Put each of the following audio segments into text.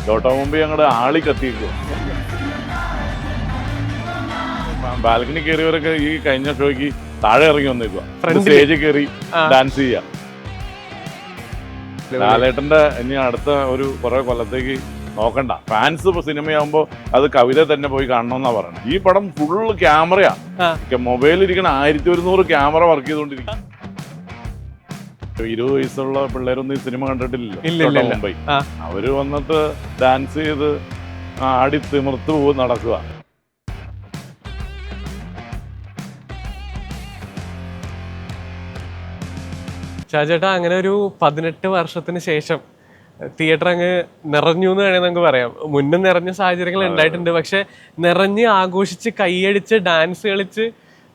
ചോട്ടാ മുമ്പേ ഞങ്ങളുടെ ആളി കത്തിക്കുക. ബാൽക്കണി കയറിയവരൊക്കെ ഈ കഴിഞ്ഞ ഷോയ്ക്ക് താഴെ ഇറങ്ങി വന്നേക്കുക, സ്റ്റേജിൽ കയറി ഡാൻസ് ചെയ്യുക. ലാലേട്ടന്റെ ഇനി അടുത്ത ഒരു കുറെ കൊല്ലത്തേക്ക് നോക്കണ്ട, ഫാൻസ് ഇപ്പൊ സിനിമയാകുമ്പോ അത് കവിത തന്നെ പോയി കാണണമെന്നാ പറയുന്നത്. ഈ പടം ഫുള്ള് ക്യാമറയാ, മൊബൈലിൽ ഇരിക്കണ 1100 ക്യാമറ വർക്ക് ചെയ്തോണ്ടിരിക്കും. 20 വയസ്സുള്ള പിള്ളേരൊന്നും ഈ സിനിമ കണ്ടിട്ടില്ലല്ലോ മുംബൈ. അവര് വന്നിട്ട് ഡാൻസ് ചെയ്ത് ആടി തിമിർത്ത് നടക്കുക. ഷാജേട്ടാ, അങ്ങനെ ഒരു 18 വർഷത്തിന് ശേഷം തിയേറ്റർ അങ്ങ് നിറഞ്ഞു എന്ന് വേണമെങ്കിൽ നമുക്ക് പറയാം. മുന്നും നിറഞ്ഞ സാഹചര്യങ്ങൾ ഉണ്ടായിട്ടുണ്ട്, പക്ഷെ നിറഞ്ഞ് ആഘോഷിച്ച് കൈയടിച്ച് ഡാൻസ് കളിച്ച്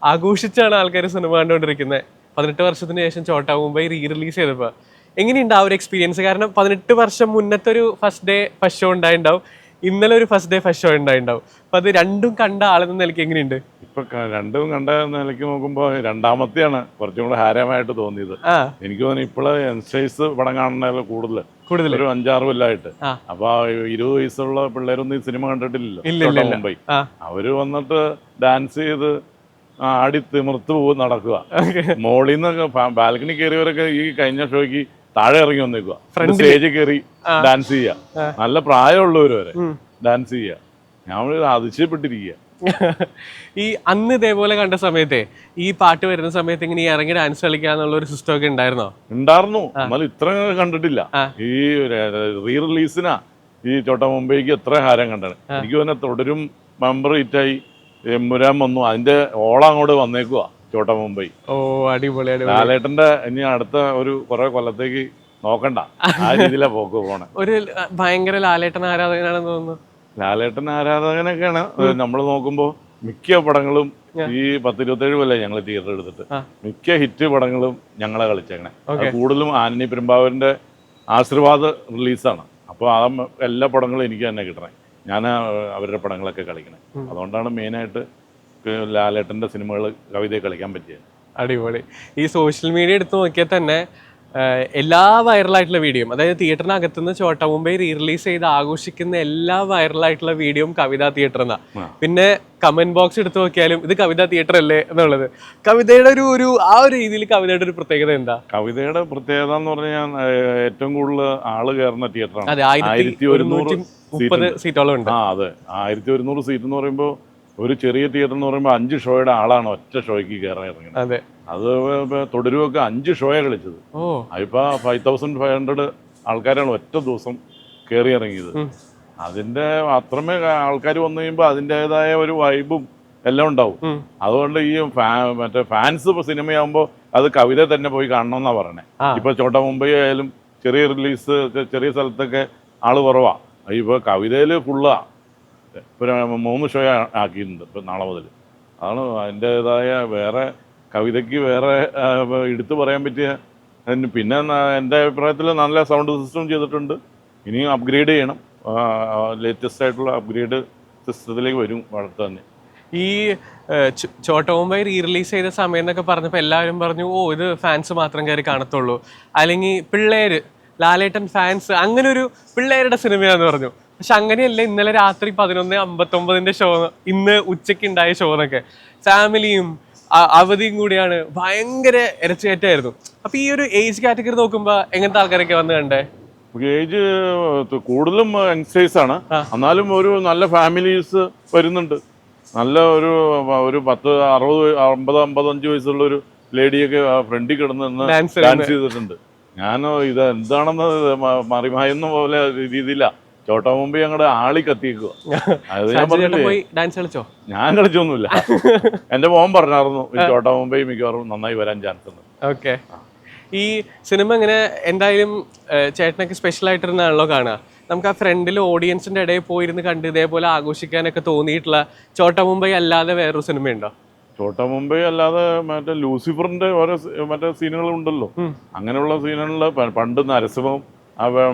ആഘോഷിച്ചാണ് ആൾക്കാർ സിനിമ കണ്ടുകൊണ്ടിരിക്കുന്നത്. 18 വർഷത്തിന് ശേഷം ചോട്ടാ മുംബൈ റിലീസ് ചെയ്തപ്പോൾ എങ്ങനെയുണ്ട് ആ ഒരു എക്സ്പീരിയൻസ്? കാരണം 18 വർഷം മുന്നത്തെ ഒരു ഫസ്റ്റ് ഷോ ഉണ്ടായിണ്ടാവും, ഇന്നലെ ഒരു ഫസ്റ്റ് ഷോ ഉണ്ടായിണ്ടാവും. അപ്പൊ അത് രണ്ടും കണ്ട ആളെന്ന നിലയ്ക്ക് എങ്ങനെയുണ്ട്? ഇപ്പൊ രണ്ടും കണ്ട നിലയ്ക്ക് നോക്കുമ്പോ രണ്ടാമത്തെയാണ് കുറച്ചും കൂടെ ഹാരമായിട്ട് തോന്നിയത്. എനിക്ക് തോന്നുന്നു ഇപ്പോഴെ യങ്സ്റ്റേഴ്സ് പടം കാണുന്നതിൽ കൂടുതൽ ഒരു 5-6 കൊല്ലമായിട്ട്. അപ്പൊ 20 വയസ്സുള്ള പിള്ളേരൊന്നും ഈ സിനിമ കണ്ടിട്ടില്ലല്ലോ മുംബൈ. അവര് വന്നിട്ട് ഡാൻസ് ചെയ്ത് ആടി തിമിർത്ത് നടക്കുക. മോളിന്ന് ബാൽക്കണി കയറിയവരൊക്കെ ഈ കഴിഞ്ഞ ഷോയ്ക്ക് താഴെ ഇറങ്ങി വന്നേക്കുക, സ്റ്റേജിൽ കയറി ഡാൻസ് ചെയ്യുക. നല്ല പ്രായമുള്ളവര് വരെ ഡാൻസ് ചെയ്യുക. ഞാൻ അതിശയപ്പെട്ടിരിക്കുക. ഈ അന്ന് ഇതേപോലെ കണ്ട സമയത്തെ ഈ പാട്ട് വരുന്ന സമയത്ത് ഇങ്ങനെ ഇറങ്ങി ഡാൻസ് കളിക്കാന്നുള്ള ഒരു സിസ്റ്റം ഒക്കെ ഉണ്ടായിരുന്നോ? ഉണ്ടായിരുന്നു, എന്നാലും ഇത്ര കണ്ടിട്ടില്ല. ഈ റിലീസിനാ ഈ ചോട്ടാ മുംബൈക്ക് എത്ര ഹാരം കണ്ടാണ്. എനിക്ക് തന്നെ തുടരും മെമ്പർ ഹിറ്റായി, എമ്പുരാൻ വന്നു, അതിന്റെ ഓളം അങ്ങോട്ട് വന്നേക്കുവാ ചോട്ടാ മുംബൈ. ഓ അടിപൊളി. ലാലേട്ടന്റെ ഇനി അടുത്ത ഒരു കുറെ കൊല്ലത്തേക്ക് നോക്കണ്ട, ആ രീതിയിലാ പോക്ക് പോണേ. ഒരു ഭയങ്കര ലാലേട്ടൻ ആരാധകനാണെന്ന് തോന്നുന്നു. ലാലേട്ടൻ ആരാധകനൊക്കെയാണ്. നമ്മൾ നോക്കുമ്പോ മിക്ക പടങ്ങളും ഈ 10-27 കൊല്ലം ഞങ്ങൾ തിയേറ്റർ എടുത്തിട്ട് മിക്ക ഹിറ്റ് പടങ്ങളും ഞങ്ങളെ കളിച്ചേക്കണേ. കൂടുതലും ആന്റണി പെരുമ്പാവൂരിന്റെ ആശീർവാദ് റിലീസാണ്. അപ്പോൾ ആ എല്ലാ പടങ്ങളും എനിക്ക് തന്നെ കിട്ടണേ. ഞാൻ അവരുടെ പടങ്ങളൊക്കെ കളിക്കണേ. അതുകൊണ്ടാണ് മെയിനായിട്ട് ലാലേട്ടന്റെ സിനിമകൾ കവിതയെ കളിക്കാൻ പറ്റിയത്. അടിപൊളി. ഈ സോഷ്യൽ മീഡിയ എടുത്ത് നോക്കിയാൽ തന്നെ എല്ലാ വൈറലായിട്ടുള്ള വീഡിയോയും, അതായത് തിയേറ്ററിനകത്തുനിന്ന് ചോട്ടാ മുംബൈ റിലീസ് ചെയ്ത് ആഘോഷിക്കുന്ന എല്ലാ വൈറലായിട്ടുള്ള വീഡിയോയും കവിതാ തിയേറ്റർ എന്നാ. പിന്നെ കമന്റ് ബോക്സ് എടുത്ത് നോക്കിയാലും ഇത് കവിതാ തിയേറ്റർ അല്ലേ എന്നുള്ളത്. കവിതയുടെ ഒരു ആ ഒരു രീതിയിൽ കവിതയുടെ ഒരു പ്രത്യേകത എന്താ? കവിതയുടെ പ്രത്യേകത എന്ന് പറഞ്ഞാൽ ഏറ്റവും കൂടുതൽ ആള് കയറുന്ന തിയേറ്ററാണ്. 1130 സീറ്റോളം ഉണ്ട്. അതെ, 1100 സീറ്റ് എന്ന് പറയുമ്പോൾ ഒരു ചെറിയ തിയേറ്റർ എന്ന് പറയുമ്പോൾ 5 ഷോയുടെ ആളാണ് ഒറ്റ ഷോയ്ക്ക് കയറാൻ ഇറങ്ങുന്നത്. അത് തുടരുമൊക്കെ 5 ഷോയെ കളിച്ചത്. അതിപ്പോ 5500 ആൾക്കാരാണ് ഒറ്റ ദിവസം കയറി ഇറങ്ങിയത്. അതിന്റെ അത്രമേ ആൾക്കാർ വന്നു കഴിയുമ്പോൾ അതിൻ്റെതായ ഒരു വൈബും എല്ലാം ഉണ്ടാവും. അതുകൊണ്ട് ഈ മറ്റേ ഫാൻസ് ഇപ്പൊ സിനിമയാകുമ്പോൾ അത് കവിത തന്നെ പോയി കാണണമെന്നാ പറയണേ. ഇപ്പൊ ചോട്ടാ മുംബൈ ആയാലും ചെറിയ റിലീസ് ചെറിയ സ്ഥലത്തൊക്കെ ആള് കുറവാ. ഇപ്പൊ കവിതയില് ഫുള്ളാ. ഇപ്പൊ 3 ഷോ ആക്കിയിട്ടുണ്ട് ഇപ്പൊ നാളെ മുതൽ. അതാണ് അതിൻ്റെതായ വേറെ കവിതയ്ക്ക് വേറെ എടുത്തു പറയാൻ പറ്റിയ. പിന്നെ എൻ്റെ അഭിപ്രായത്തിൽ നല്ല സൗണ്ട് സിസ്റ്റം ചെയ്തിട്ടുണ്ട്. ഇനിയും അപ്ഗ്രേഡ് ചെയ്യണം. ലേറ്റസ്റ്റ് ആയിട്ടുള്ള അപ്ഗ്രേഡ് സിസ്റ്റത്തിലേക്ക് വരും അടുത്ത് തന്നെ. ഈ ചോട്ടാ മുംബൈ റിലീസ് ചെയ്ത സമയം എന്നൊക്കെ പറഞ്ഞപ്പോൾ എല്ലാവരും പറഞ്ഞു, ഓ ഇത് ഫാൻസ് മാത്രം കയറി കാണത്തുള്ളൂ, അല്ലെങ്കിൽ പിള്ളേര് ലാലേട്ടൻ ഫാൻസ് അങ്ങനെ ഒരു പിള്ളേരുടെ സിനിമയാന്ന് പറഞ്ഞു. പക്ഷെ അങ്ങനെയല്ല. ഇന്നലെ രാത്രി 11:59 ഷോ, ഇന്ന് ഉച്ചയ്ക്ക് ഉണ്ടായ ഷോ എന്നൊക്കെ ഫാമിലിയും അവധിയും കൂടിയാണ്. ഭയങ്കര ഇരച്ചുകയറ്റായിരുന്നു. അപ്പൊ ഈ ഒരു ഏജ് കാറ്റഗറി നോക്കുമ്പോ എങ്ങനത്തെ ആൾക്കാരൊക്കെ വന്ന് കണ്ടേ? ഏജ് കൂടുതലും യങ്സ്റ്റേഴ്സ് ആണ്. എന്നാലും ഒരു നല്ല ഫാമിലീസ് വരുന്നുണ്ട്. നല്ല ഒരു 10, 60, 50, 55 വയസ്സുള്ള ഒരു ലേഡിയൊക്കെ ഫ്രണ്ടിൽ കിടന്ന് ഡാൻസ് ചെയ്തിട്ടുണ്ട്. ഞാനോ ഇത് എന്താണെന്ന് മറിമായുന്ന പോലെ രീതിയിലാ ചോട്ടാ മുമ്പ് ഞങ്ങളുടെ ആളി കത്തിയേക്കുക. അത് ഞാൻ പറഞ്ഞില്ലേ, ഡാൻസ് കളിച്ചോ? ഞാൻ കളിച്ചൊന്നുമില്ല. എന്റെ മോൻ പറഞ്ഞായിരുന്നു ചോട്ടാ മുംബൈ മിക്കവാറും നന്നായി വരാൻ ചാൻസ് ഉണ്ട്. ഓക്കെ. ഈ സിനിമ ഇങ്ങനെ എന്തായാലും ചേട്ടനൊക്കെ സ്പെഷ്യൽ ആയിട്ടിരുന്നാണല്ലോ കാണുക. നമുക്ക് ആ ഫ്രണ്ടിൽ ഓഡിയൻസിന്റെ ഇടയിൽ പോയിരുന്ന് കണ്ട് ഇതേപോലെ ആഘോഷിക്കാനൊക്കെ തോന്നിയിട്ടുള്ള ചോട്ടാ മുംബൈ അല്ലാതെ വേറൊരു സിനിമയുണ്ടോ? ചോട്ടാ മുംബൈ അല്ലാതെ മറ്റേ ലൂസിഫറിന്റെ ഓരോ മറ്റേ സീനുകളുണ്ടല്ലോ. അങ്ങനെയുള്ള സീനുകളിൽ പണ്ട് നരസിംഹം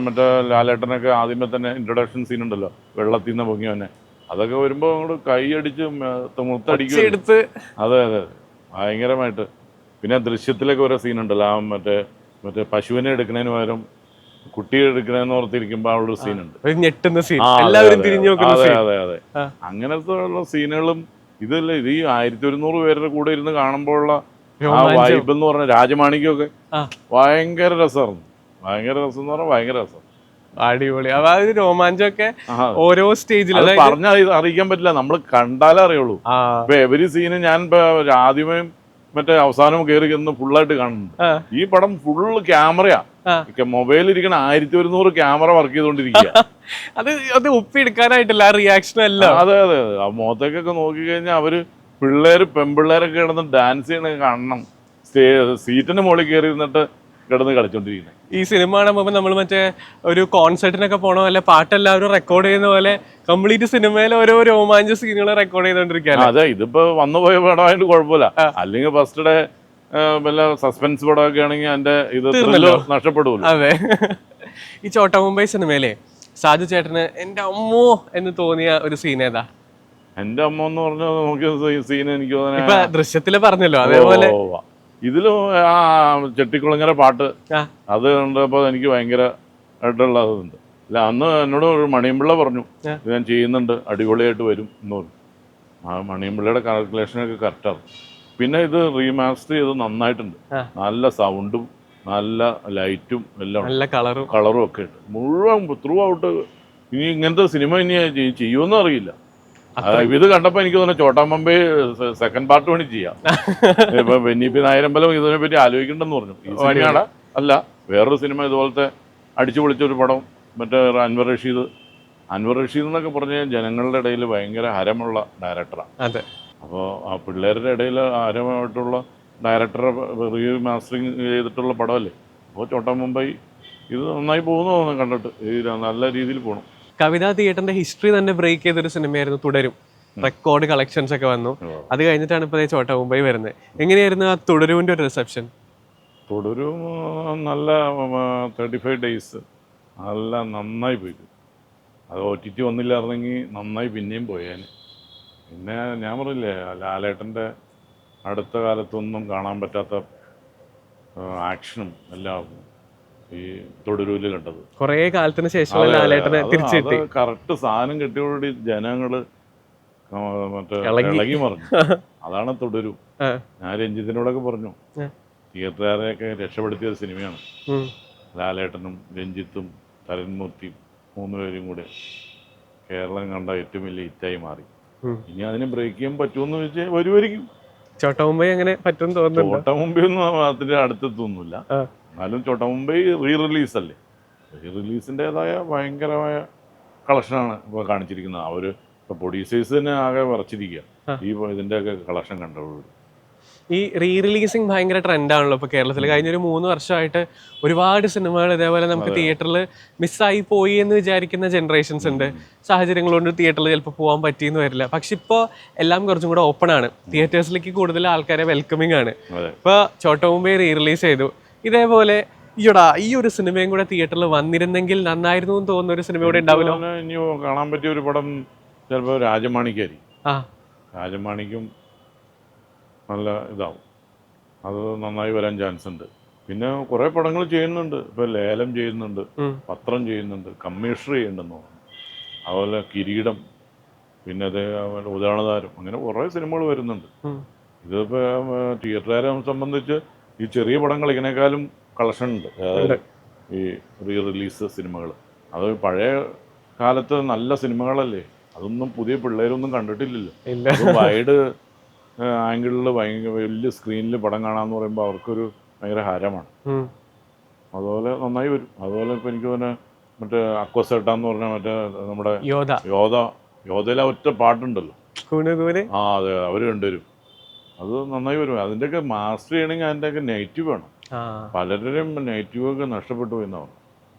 മറ്റേ ലാലേട്ടനൊക്കെ ആദ്യമേ തന്നെ ഇൻട്രൊഡക്ഷൻ സീൻ ഉണ്ടല്ലോ, വെള്ളത്തിൽ നിന്ന് പൊങ്ങി തന്നെ. അതൊക്കെ വരുമ്പോ അങ്ങോട്ട് കൈയടിച്ച് മുത്തടിക്കും. അതെ അതെ, ഭയങ്കരമായിട്ട്. പിന്നെ ദൃശ്യത്തിലൊക്കെ ഓരോ സീൻ ഉണ്ടല്ലോ, ആ മറ്റേ പശുവിനെ എടുക്കുന്നതിന് പകരം കുട്ടി എടുക്കണെന്ന് ഓർത്തിരിക്കുമ്പോ അവിടെ ഒരു സീനുണ്ട്. ഒരു ഞെട്ടുന്ന സീൻ, ആ, അതെ, എല്ലാവരും അതെ, തിരിഞ്ഞു നോക്കുന്ന അതെ, സീൻ. അതെ, അതെ. അങ്ങനത്തെ ഉള്ള സീനുകളും ഇതല്ല, ഇത് ഈ 1100 പേരുടെ കൂടെ ഇരുന്ന് കാണുമ്പോഴുള്ള ആ വൈബ് എന്ന് പറഞ്ഞ രാജമാണിക്കൊക്കെ ഭയങ്കര രസമായിരുന്നു. ഭയങ്കര രസം എന്ന് പറഞ്ഞാൽ ഭയങ്കര രസം. അടിപൊളി. അപ്പൊ ആ ഒരു രോമാഞ്ചമൊക്കെ ഓരോ സ്റ്റേജിലും പറഞ്ഞാൽ അറിയിക്കാൻ പറ്റില്ല, നമ്മൾ കണ്ടാലേ അറിയുള്ളൂ. ഇപ്പൊ എവരി സീന് ഞാൻ ഇപ്പൊ ആദ്യമേ മറ്റേ അവസാനം കയറി ചെന്ന് ഫുള്ളായിട്ട് കാണുന്നുണ്ട്. ഈ പടം ഫുള്ള് ക്യാമറയാ, മൊബൈലിൽ ഇരിക്കണ 1100 ക്യാമറ വർക്ക് ചെയ്തോണ്ടിരിക്കുക. അത് ഒപ്പിയെടുക്കാനായിട്ടില്ല ആ റിയാക്ഷൻ എല്ലാം. അതെ അതെ അതെ. ആ മുഖത്തേക്കൊക്കെ നോക്കി കഴിഞ്ഞാൽ അവര് പെമ്പിള്ളേരൊക്കെ കിടന്ന് ഡാൻസ് ചെയ്യണ കാണണം. സീറ്റിന്റെ മുകളിൽ കയറി ഇരുന്നിട്ട് കിടന്ന് കളിച്ചോണ്ടിരിക്കുന്നത്. ഈ സിനിമ കാണുമ്പോൾ നമ്മൾ മറ്റേ ഒരു കോൺസെർട്ടിനൊക്കെ പോണ പോലെ പാട്ടെല്ലാവരും റെക്കോർഡ് ചെയ്യുന്ന പോലെ കംപ്ലീറ്റ് സിനിമയിൽ ഓരോ രോമാഞ്ച സീനുകൾ റെക്കോർഡ് ചെയ്തോണ്ടിരിക്കുകയാണ്. അതെ, ഇതിപ്പോ വന്നുപോയ പടമായിട്ട് കുഴപ്പമില്ല. അല്ലെങ്കിൽ ഫസ്റ്റ് ഡേ വല്ല സസ്പെൻസ് പടമൊക്കെ ആണെങ്കിൽ അതിന്റെ ഇത് നഷ്ടപ്പെടുമല്ലോ. അതെ. ഈ ചോട്ടാ മുംബൈ സിനിമയിലെ സാജു ചേട്ടന് എന്റെ അമ്മോ എന്ന് തോന്നിയ ഒരു സീൻ ഏതാ? എന്റെ അമ്മ എന്ന് പറഞ്ഞ നോക്കിയ സീൻ എനിക്ക് ദൃശ്യത്തില് പറഞ്ഞല്ലോ അതേപോലെ ഇതിലും ആ ചെട്ടിക്കുളങ്ങര പാട്ട് അത് കണ്ടപ്പോൾ എനിക്ക് ഭയങ്കര ആയിട്ടുള്ളതുണ്ട്. അല്ല, അന്ന് എന്നോട് ഒരു മണിയമ്പിള്ള പറഞ്ഞു ഇത് ഞാൻ ചെയ്യുന്നുണ്ട്, അടിപൊളിയായിട്ട് വരും എന്ന് പറഞ്ഞു. ആ മണിയമ്പിള്ളയുടെ കാൽക്കുലേഷനൊക്കെ കറക്റ്റാണ്. പിന്നെ ഇത് റീമാസ്റ്റർ ചെയ്ത് നന്നായിട്ടുണ്ട്. നല്ല സൗണ്ടും നല്ല ലൈറ്റും എല്ലാം നല്ല കളറും ഒക്കെ ഉണ്ട് മുഴുവൻ ത്രൂ ഔട്ട്. ഇനി ഇങ്ങനത്തെ സിനിമ ഇനി ചെയ്യുമെന്ന് അറിയില്ല. ഇത് കണ്ടപ്പോ എനിക്ക് തോന്നുന്നു ചോട്ടാ മുംബൈ സെക്കൻഡ് പാർട്ട് വേണ്ടി ചെയ്യാം. ഇപ്പൊ ബെന്നിപ്പി നായരമ്പലം ഇതിനെ പറ്റി ആലോചിക്കണ്ടെന്ന് പറഞ്ഞു. ഈ സിനിമയുടെ അല്ല, വേറൊരു സിനിമ ഇതുപോലത്തെ അടിച്ചു പൊളിച്ചൊരു പടം, മറ്റേ അൻവർ റഷീദ് എന്നൊക്കെ പറഞ്ഞ ജനങ്ങളുടെ ഇടയിൽ ഭയങ്കര ഹരമുള്ള ഡയറക്ടറാണ്. അപ്പോൾ ആ പിള്ളേരുടെ ഇടയിൽ ഹരമായിട്ടുള്ള ഡയറക്ടറെ റീമാസ്റ്ററിങ് ചെയ്തിട്ടുള്ള പടമല്ലേ. അപ്പോൾ ചോട്ടാ മുംബൈ ഇത് നന്നായി പോകുന്നു തോന്നുന്നു കണ്ടിട്ട്. നല്ല രീതിയിൽ പോകണം. കവിതാ തിയേറ്ററിന്റെ ഹിസ്റ്ററി തന്നെ ബ്രേക്ക് ചെയ്തൊരു സിനിമയായിരുന്നു തുടരും. റെക്കോർഡ് കളക്ഷൻസ് ഒക്കെ വന്നു. അത് കഴിഞ്ഞിട്ടാണ് ഇപ്പോൾ ചോട്ടാ മുംബൈ വരുന്നത്. എങ്ങനെയായിരുന്നു ആ തുടരുവിന്റെ ഒരു റിസപ്ഷൻ? തുടരും നല്ല 35 days നല്ല നന്നായി പോയി. അത് OTT വന്നില്ലായിരുന്നെങ്കിൽ നന്നായി പിന്നെയും പോയേനെ. പിന്നെ ഞാൻ പറഞ്ഞില്ലേ, ലാലേട്ടൻ്റെ അടുത്ത കാലത്തൊന്നും കാണാൻ പറ്റാത്ത ആക്ഷനും എല്ലാം ഈ തൊടുരൂല് കണ്ടത്. കുറേ കാലത്തിന് ശേഷം ലാലേട്ടനെ തിരിച്ചു കിട്ടി. കറക്റ്റ് സാധനം കിട്ടിയോടുകൂടി ജനങ്ങള് മറ്റേ ഇളകി മറിഞ്ഞു. അതാണ് തുടരും. ഞാൻ രഞ്ജിത്തിനോടൊക്കെ പറഞ്ഞു, തിയേറ്ററുകാരെയൊക്കെ രക്ഷപ്പെടുത്തിയ ഒരു സിനിമയാണ്. ലാലേട്ടനും രഞ്ജിത്തും തരൺമൂർത്തിയും 3 പേരും കൂടെ കേരളം കണ്ട ഏറ്റവും വലിയ ഹിറ്റായി മാറി. ഇനി അതിനെ ബ്രേക്ക് ചെയ്യാൻ പറ്റുമെന്ന് ചോദിച്ചാൽ വരുമായിരിക്കും. ചോട്ടാ മുംബൈ അങ്ങനെ പറ്റും തോന്നുന്നു. ചോട്ടാ മുംബൈ ഒന്നും അതിന്റെ അടുത്തൊന്നുമില്ല. എന്നാലും ചോട്ടാ മുംബൈ റിലീസ് അല്ലേ. റിലീസിൻ്റെതായ ഭയങ്കരമായ കളക്ഷനാണ് ഇപ്പോൾ കാണിച്ചിരിക്കുന്നത്. അവർ ഇപ്പോൾ പ്രൊഡ്യൂസേഴ്സ് തന്നെ ആകെ വിറച്ചിരിക്കുക ഈ ഇതിൻ്റെയൊക്കെ കളക്ഷൻ കണ്ടപ്പോൾ. ഈ റിലീസിങ് ഭയങ്കര ട്രെൻഡാണല്ലോ ഇപ്പോൾ കേരളത്തിൽ. കഴിഞ്ഞൊരു 3 വർഷമായിട്ട് ഒരുപാട് സിനിമകൾ ഇതേപോലെ നമുക്ക് തിയേറ്ററിൽ മിസ്സായി പോയി എന്ന് വിചാരിക്കുന്ന ജനറേഷൻസ് ഉണ്ട്. സാഹചര്യങ്ങൾ കൊണ്ട് തിയേറ്ററിൽ ചിലപ്പോൾ പോകാൻ പറ്റിയെന്ന് വരില്ല. പക്ഷെ ഇപ്പോൾ എല്ലാം കുറച്ചും കൂടെ ഓപ്പൺ ആണ്. തിയേറ്റേഴ്സിലേക്ക് കൂടുതൽ ആൾക്കാരെ വെൽക്കമിങ് ആണ്. ഇപ്പോൾ ചോട്ടാ മുംബൈ റിലീസ് ചെയ്തു. ഇതേപോലെ ഈ ഒരു സിനിമയും കൂടെ തിയേറ്ററിൽ വന്നിരുന്നെങ്കിൽ നന്നായിരുന്നു എന്ന് തോന്നുന്ന ഒരു സിനിമ കൂടെ ഉണ്ടാവില്ല. ഇനി കാണാൻ പറ്റിയ ഒരു പടം ചിലപ്പോൾ രാജമാണിക്കായിരിക്കും. രാജമാണിക്കും നല്ല ഇതാവും, അത് നന്നായി വരാൻ ചാൻസ് ഉണ്ട്. പിന്നെ കുറേ പടങ്ങൾ ചെയ്യുന്നുണ്ട്. ഇപ്പോൾ ലേലം ചെയ്യുന്നുണ്ട്, പത്രം ചെയ്യുന്നുണ്ട്, കമ്മീഷണർ ചെയ്യുന്നുണ്ടെന്ന് തോന്നുന്നു. അതുപോലെ കിരീടം, പിന്നെ അതേപോലെ ഉദാഹരണതാരം, അങ്ങനെ കുറേ സിനിമകൾ വരുന്നുണ്ട്. ഇതിപ്പോൾ തിയേറ്ററുകാരെ സംബന്ധിച്ച് ഈ ചെറിയ പടങ്ങൾ ഇതിനേക്കാളും കളക്ഷൻ ഉണ്ട്. അതായത് ഈ റിലീസ് സിനിമകൾ. അത് പഴയ കാലത്ത് നല്ല സിനിമകളല്ലേ, അതൊന്നും പുതിയ പിള്ളേരൊന്നും കണ്ടിട്ടില്ലല്ലോ. അത് വൈഡ് ആംഗിളിൽ ഭയങ്കര വലിയ സ്ക്രീനിൽ പടം കാണാമെന്ന് പറയുമ്പോൾ അവർക്കൊരു ഭയങ്കര ഹരമാണ്. അതുപോലെ നന്നായി വരും. അതുപോലെ ഇപ്പോൾ എനിക്ക് തന്നെ മറ്റേ അക്വസേട്ടാന്ന് പറഞ്ഞാൽ മറ്റേ നമ്മുടെ യോധയിലെ ഒറ്റ പാട്ടുണ്ടല്ലോ, അതെ, അവർ രണ്ടുപേരും അത് നന്നായി വരും. അതിൻ്റെയൊക്കെ മാസ്റ്റർ ചെയ്യണമെങ്കിൽ അതിൻ്റെയൊക്കെ നെഗറ്റീവ് വേണം. പലരുടെയും നെഗറ്റീവൊക്കെ നഷ്ടപ്പെട്ടു പോയെന്നാണ്.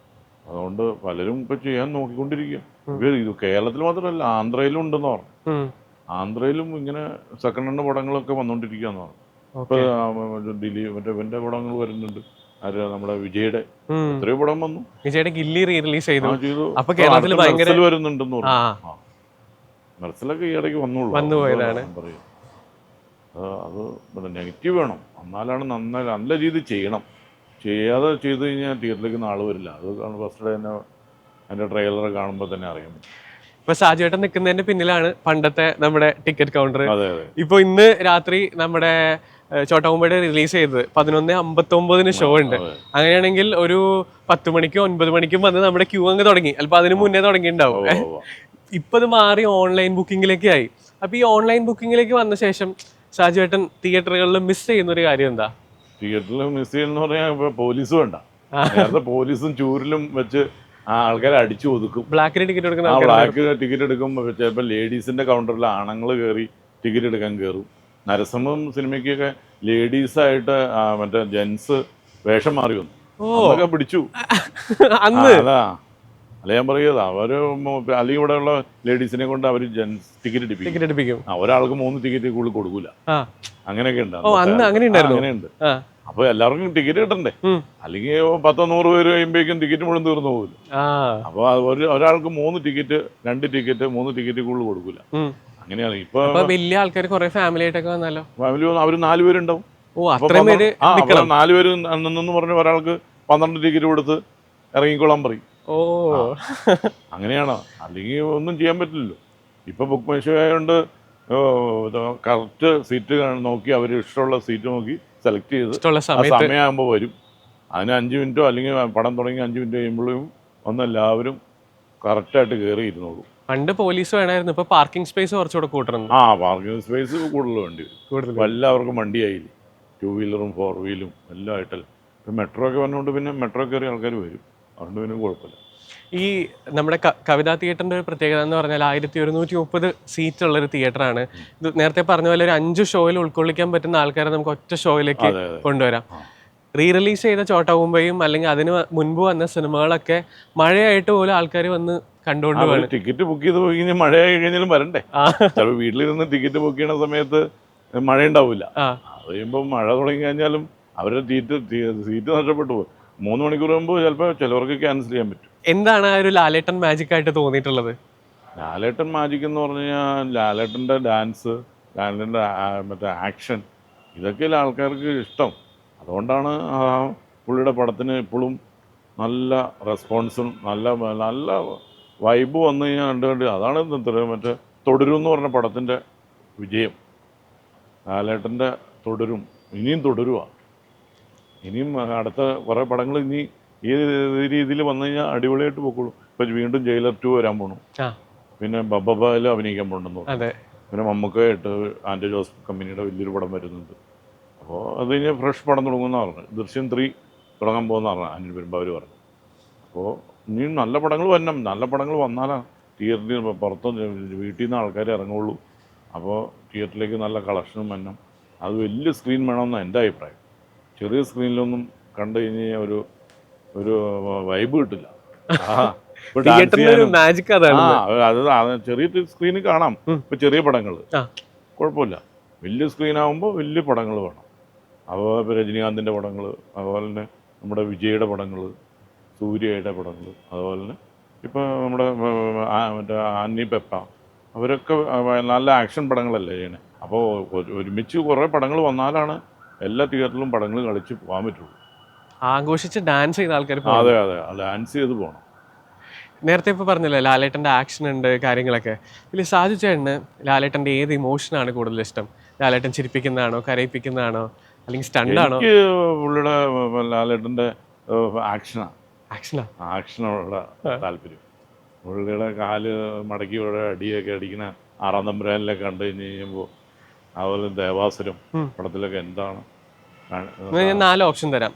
അതുകൊണ്ട് പലരും ഇപ്പം ചെയ്യാൻ നോക്കിക്കൊണ്ടിരിക്കുക. ഇത് കേരളത്തിൽ മാത്രമല്ല, ആന്ധ്രയിലും ഉണ്ടെന്ന് പറഞ്ഞു. ആന്ധ്രയിലും ഇങ്ങനെ സെക്കൻഡ് ഹാൻഡ് പടങ്ങളൊക്കെ വന്നുകൊണ്ടിരിക്കുകയെന്ന് പറഞ്ഞു. ഇപ്പോൾ മറ്റേ ഇവൻ്റെ പടങ്ങൾ വരുന്നുണ്ട്. നമ്മുടെ വിജയുടെ എത്രയോ പടം വന്നു. വിജയുടെ ഗില്ലി റിലീസ് ചെയ്തു. വരുന്നുണ്ടെന്ന് പറഞ്ഞു. മെർസലൊക്കെ ഈ ഇടയ്ക്ക് വന്നു പോയതാണ് പറയും. അത് നെഗറ്റീവ് വേണം, എന്നാലാണ് നല്ല രീതിയിൽ ചെയ്യണം. ചെയ്യാതെ ചെയ്ത് കഴിഞ്ഞാൽ തിയേറ്ററിലേക്ക് നാളെ വരില്ല. അത് ഫസ്റ്റ് ഡേ തന്നെ അതിൻ്റെ ട്രെയിലർ കാണുമ്പോൾ തന്നെ അറിയാൻ പറ്റും. ഇപ്പൊ സാജുവേട്ടൻ നിൽക്കുന്നതിന്റെ പിന്നിലാണ് പണ്ടത്തെ നമ്മുടെ ടിക്കറ്റ് കൗണ്ടർ. അതെ അതെ. ഇപ്പൊ ഇന്ന് രാത്രി നമ്മുടെ ചോട്ടാമുംബൈയുടെ റിലീസ് ചെയ്തത് 11:59 ഷോ ഉണ്ട്. അങ്ങനെയാണെങ്കിൽ ഒരു 10 മണിക്കും 9 മണിക്കും വന്ന് നമ്മുടെ ക്യൂ അങ്ങ് തുടങ്ങി. അല്പം അതിന് മുന്നേ തുടങ്ങിയിട്ടുണ്ടാവും. ഇപ്പൊ ഇത് മാറി ഓൺലൈൻ ബുക്കിംഗിലേക്ക് ആയി. അപ്പൊ ഈ ഓൺലൈൻ ബുക്കിംഗിലേക്ക് വന്ന ശേഷം സാജുവേട്ടൻ തിയേറ്ററുകളിൽ മിസ് ചെയ്യുന്ന ഒരു കാര്യം എന്താ? തിയേറ്ററിൽ മിസ് ചെയ്യുന്ന പറഞ്ഞാൽ ഇപ്പൊ പോലീസ് വേണ്ട. നേരത്തെ പോലീസും ചൂരിലും വെച്ച് ആ ആൾക്കാരെ അടിച്ചു ഒതുക്കും. ബ്ലാക്കിന് ടിക്കറ്റ് എടുക്കുന്ന ബ്ലാക്ക് ടിക്കറ്റ് എടുക്കുമ്പോൾ ചിലപ്പോൾ ലേഡീസിന്റെ കൗണ്ടറിൽ ആണുങ്ങൾ കയറി ടിക്കറ്റ് എടുക്കാൻ കയറും. നരസിംഹം സിനിമയ്ക്കൊക്കെ ലേഡീസായിട്ട് മറ്റേ ജെൻസ് വേഷം മാറി വന്നു. അതൊക്കെ പിടിച്ചു. അതാ അല്ല ഞാൻ പറയുക, അവര് അല്ലെങ്കിൽ ഇവിടെ ഉള്ള ലേഡീസിനെ കൊണ്ട് അവർ ജെൻസ് ടിക്കറ്റ് എടുപ്പിക്കും. ഒരാൾക്ക് 3 ടിക്കറ്റ് കൂടുതൽ കൊടുക്കൂല. അങ്ങനെയൊക്കെ ഉണ്ട്. അങ്ങനെയുണ്ട്. അപ്പൊ എല്ലാവർക്കും ടിക്കറ്റ് കിട്ടണ്ടേ? അല്ലെങ്കിൽ 10-100 പേര് കഴിയുമ്പോഴേക്കും ടിക്കറ്റ് മുഴുവൻ തീർന്നു പോകില്ല. അപ്പൊ ഒരാൾക്ക് 3 ടിക്കറ്റ് 2 ടിക്കറ്റ് 3 ടിക്കറ്റ് കൂടുതൽ കൊടുക്കൂല. അങ്ങനെയാണ്. ഇപ്പൊ വലിയ ആൾക്കാർ കുറെ ഫാമിലി ആയിട്ടൊക്കെ വന്നാലോ? ഫാമിലി അവര് 4 പേരുണ്ടാവും. 4 പേര് നിന്ന് പറഞ്ഞ ഒരാൾക്ക് 12 ടിക്കറ്റ് കൊടുത്ത് ഇറങ്ങിക്കോളാൻ പറയും. അങ്ങനെയാണോ? അല്ലെങ്കിൽ ഒന്നും ചെയ്യാൻ പറ്റില്ലല്ലോ. ഇപ്പൊ ബുക്ക് മൈ ഷോ ആയതുകൊണ്ട് കറക്റ്റ് സീറ്റ് നോക്കി അവർ ഇഷ്ടമുള്ള സീറ്റ് നോക്കി സെലക്ട് ചെയ്ത് സമയമാകുമ്പോൾ വരും. അതിന് 5 മിനിറ്റോ അല്ലെങ്കിൽ പടം തുടങ്ങി 5 മിനിറ്റ് കഴിയുമ്പോഴും വന്ന് എല്ലാവരും കറക്റ്റായിട്ട് കയറി ഇരുന്നോളൂ. പണ്ട് പോലീസ് വേണമായിരുന്നു, ഇപ്പൊ പാർക്കിംഗ് സ്പേസ് കുറച്ചുകൂടെ കൂട്ടണം. പാർക്കിംഗ് സ്പേസ് കൂടുതൽ വേണ്ടി വരും. എല്ലാവർക്കും വണ്ടിയായില്ലേ, 2 വീലറും 4 വീലും എല്ലാം ആയിട്ടല്ലേ. ഇപ്പം മെട്രോ ഒക്കെ വന്നുകൊണ്ട് പിന്നെ മെട്രോ കയറി ആൾക്കാർ വരും. അതുകൊണ്ട് പിന്നെ കുഴപ്പമില്ല. ഈ നമ്മുടെ കവിതാ തിയേറ്ററിന്റെ ഒരു പ്രത്യേകത എന്ന് പറഞ്ഞാൽ 1130 സീറ്റ് ഉള്ളൊരു തിയേറ്ററാണ്. ഇത് നേരത്തെ പറഞ്ഞ പോലെ ഒരു 5 ഷോയിൽ ഉൾക്കൊള്ളിക്കാൻ പറ്റുന്ന ആൾക്കാരെ നമുക്ക് ഒറ്റ ഷോയിലേക്ക് കൊണ്ടുവരാം. റീ റിലീസ് ചെയ്ത ചോട്ടാമുംബൈയും അല്ലെങ്കിൽ അതിന് മുൻപ് വന്ന സിനിമകളൊക്കെ മഴയായിട്ട് പോലും ആൾക്കാർ വന്ന് കണ്ടുകൊണ്ട് പോകണം. ടിക്കറ്റ് ബുക്ക് ചെയ്ത് പോയി കഴിഞ്ഞാൽ മഴയായി കഴിഞ്ഞാലും വരണ്ടേ? ചിലപ്പോൾ വീട്ടിലിരുന്ന് ടിക്കറ്റ് ബുക്ക് ചെയ്യുന്ന സമയത്ത് മഴ ഉണ്ടാവില്ല. അത് കഴിയുമ്പോൾ മഴ തുടങ്ങി കഴിഞ്ഞാലും അവരുടെ സീറ്റ് നഷ്ടപ്പെട്ടു പോകും. 3 മണിക്കൂർ മുമ്പ് ചിലപ്പോൾ ചിലവർക്ക് ക്യാൻസൽ ചെയ്യാൻ പറ്റും. എന്താണ് ആ ഒരു ലാലേട്ടൻ മാജിക് ആയിട്ട് തോന്നിയിട്ടുള്ളത്? ലാലേട്ടൻ മാജിക് എന്ന് പറഞ്ഞു കഴിഞ്ഞാൽ ലാലേട്ടൻ്റെ ഡാൻസ്, ലാലേട്ടൻ്റെ മറ്റേ ആക്ഷൻ, ഇതൊക്കെയല്ലേ ആൾക്കാർക്ക് ഇഷ്ടം. അതുകൊണ്ടാണ് പുള്ളിയുടെ പടത്തിന് ഇപ്പോഴും നല്ല റെസ്പോൺസും നല്ല വൈബ് വന്നു കഴിഞ്ഞാൽ കണ്ട് അതാണ് മറ്റേ തുടരും എന്ന് പറഞ്ഞ പടത്തിൻ്റെ വിജയം. ലാലേട്ടൻ്റെ തുടരും, ഇനിയും തുടരുക. ഇനിയും അടുത്ത കുറേ പടങ്ങൾ ഇനി ഈ രീതിയിൽ വന്നു കഴിഞ്ഞാൽ അടിപൊളിയായിട്ട് പോയിക്കോളും. ഇപ്പം വീണ്ടും ജയിലർ 2 വരാൻ പോകണം. പിന്നെ ബബ്ബയിൽ അഭിനയിക്കാൻ പോകണമെന്ന് പറഞ്ഞു. പിന്നെ മമ്മൂക്കയായിട്ട് ആൻഡ്രൂ ജോസഫ് കമ്പനിയുടെ വലിയൊരു പടം വരുന്നുണ്ട്. അപ്പോൾ അത് കഴിഞ്ഞ് ഫ്രഷ് പടം തുടങ്ങുമെന്ന് പറഞ്ഞു. ദൃശ്യം 3 തുടങ്ങാൻ പോകുന്ന പറഞ്ഞു അനിൽ പെരുമ്പാവൂർ പറഞ്ഞു. അപ്പോൾ ഇനിയും നല്ല പടങ്ങൾ വരണം. നല്ല പടങ്ങൾ വന്നാലാണ് തിയേറ്ററിൽ പുറത്ത് വീട്ടിൽ നിന്ന് ആൾക്കാർ ഇറങ്ങുള്ളൂ. അപ്പോൾ തിയേറ്ററിലേക്ക് നല്ല കളക്ഷനും വരണം. അത് വലിയ സ്ക്രീൻ വേണമെന്നാണ് എൻ്റെ അഭിപ്രായം. ചെറിയ സ്ക്രീനിലൊന്നും കണ്ടു കഴിഞ്ഞാൽ ഒരു വൈബ് കിട്ടില്ല. അത് ചെറിയ സ്ക്രീനിൽ കാണാം. ഇപ്പൊ ചെറിയ പടങ്ങൾ കുഴപ്പമില്ല. വലിയ സ്ക്രീനാകുമ്പോൾ വലിയ പടങ്ങൾ വേണം. അതുപോലെ രജനീകാന്തിൻ്റെ പടങ്ങൾ, അതുപോലെ തന്നെ നമ്മുടെ വിജയുടെ പടങ്ങൾ, സൂര്യയുടെ പടങ്ങൾ, അതുപോലെ തന്നെ ഇപ്പോൾ നമ്മുടെ മറ്റേ ആന്നി പെപ്പ, അവരൊക്കെ നല്ല ആക്ഷൻ പടങ്ങളല്ലേ ചെയ്യണേ. അപ്പോൾ ഒരുമിച്ച് കുറേ പടങ്ങൾ വന്നാലാണ് എല്ലാ തിയേറ്ററിലും പടങ്ങൾ കളിച്ച് പോകാൻ പറ്റുള്ളൂ. ആഘോഷിച്ച് ഡാൻസ് ചെയ്ത ആൾക്കാർ. അതെ അതെ, ഡാൻസ് ചെയ്ത് പോകണം. നേരത്തെ ഇപ്പോൾ പറഞ്ഞില്ലേ ലാലേട്ടൻ്റെ ആക്ഷൻ ഉണ്ട് കാര്യങ്ങളൊക്കെ. ഇതിൽ സാജു ചേട്ടന് ലാലേട്ടൻ്റെ ഏത് ഇമോഷനാണ് കൂടുതൽ ഇഷ്ടം? ലാലേട്ടൻ ചിരിപ്പിക്കുന്നതാണോ, കരയിപ്പിക്കുന്നതാണോ, അല്ലെങ്കിൽ സ്റ്റണ്ടാണോ? എനിക്ക് പുള്ളിയുടെ ലാലേട്ടൻ്റെ ആക്ഷനുള്ള താല്പര്യം. പുള്ളിയുടെ കാല് മടക്കി ഇവിടെ അടിയൊക്കെ അടിക്കുന്ന 6-ാം തമ്പുരാനിലൊക്കെ കണ്ടു കഴിഞ്ഞ് കഴിയുമ്പോൾ, അതുപോലെ ദേവാസുരം പടത്തിലൊക്കെ എന്താണ്. ഞാൻ 4 ഓപ്ഷൻ തരാം.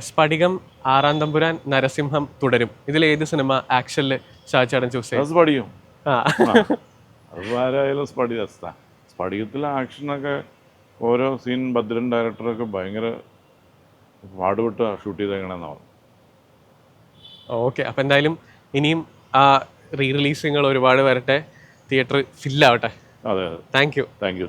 സ്ഫടികം, 6-ാം തമ്പുരാൻ, നരസിംഹം, തുടരും. ഇതിൽ ഏത് സിനിമ ആക്ഷനിൽ ഷാജുചേട്ടൻ ചൂസ് ചെയ്യും? സ്ഫടികം. അത് ആരായാലും സ്ഫടികത്തിലെ ആക്ഷനൊക്കെ ഓരോ സീൻ ഭദ്രൻ ഡയറക്ടറൊക്കെ ഭയങ്കര പാടുപെട്ട് ഷൂട്ട് ചെയ്തേക്കണെന്നാണ് പറഞ്ഞു. ഓക്കെ, അപ്പം എന്തായാലും ഇനിയും ആ റീ റിലീസിങ്ങൾ ഒരുപാട് വരട്ടെ, തിയേറ്റർ ഫില്ലാവട്ടെ. അതെ, താങ്ക് യു. Thank you.